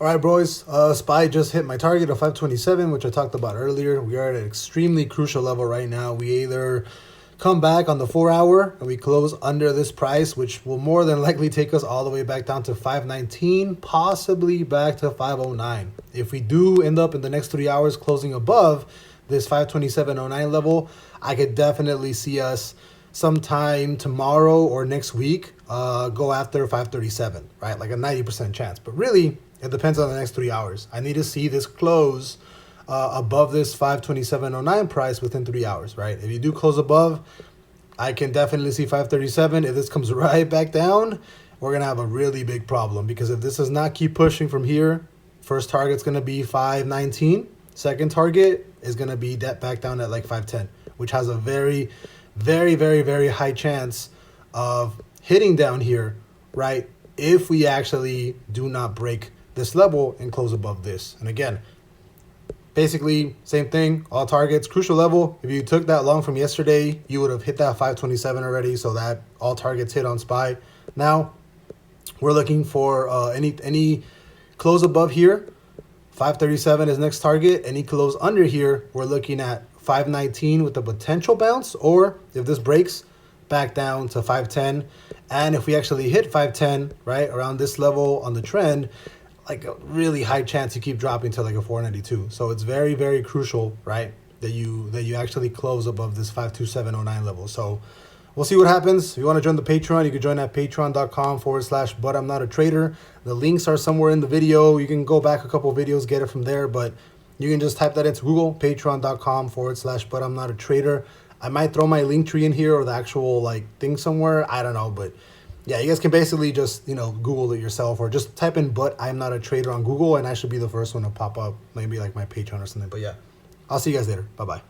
All right, boys. SPY just hit my target of 527, which I talked about earlier. We are at an extremely crucial level right now. We either come back on the 4-hour and we close under this price, which will more than likely take us all the way back down to 519, possibly back to 509. If we do end up in the next 3 hours closing above this 527.09 level, I could definitely see us sometime tomorrow or next week go after 537, right? Like a 90% chance. But really, it depends on the next 3 hours. I need to see this close above this 527.09 price within 3 hours, right? If you do close above, I can definitely see 537. If this comes right back down, we're going to have a really big problem, because if this does not keep pushing from here, first target's going to be 519. Second target is going to be back down at like 510, which has a very, very, very, very high chance of hitting down here, right? If we actually do not break this level and close above this. And again, basically same thing, all targets, crucial level. If you took that long from yesterday, you would have hit that 527 already, so that all targets hit on SPY. Now we're looking for any close above here. 537 is next target. Any close under here, we're looking at 519 with a potential bounce, or if this breaks, back down to 510. And if we actually hit 510, right, around this level on the trend, like a really high chance you keep dropping to like a 492. So it's very, very crucial, right, that you actually close above this 527.09 level. So we'll see what happens. If you want to join the Patreon, you can join at patreon.com/butamnotatrader. The links are somewhere in the video. You can go back a couple videos, get it from there, but you can just type that into Google, patreon.com/butamnotatrader. I might throw my link tree in here or the actual like thing somewhere. I don't know, but yeah, you guys can basically just, Google it yourself, or just type in "but I'm not a trader" on Google, and I should be the first one to pop up, maybe like my Patreon or something. But yeah, I'll see you guys later. Bye-bye.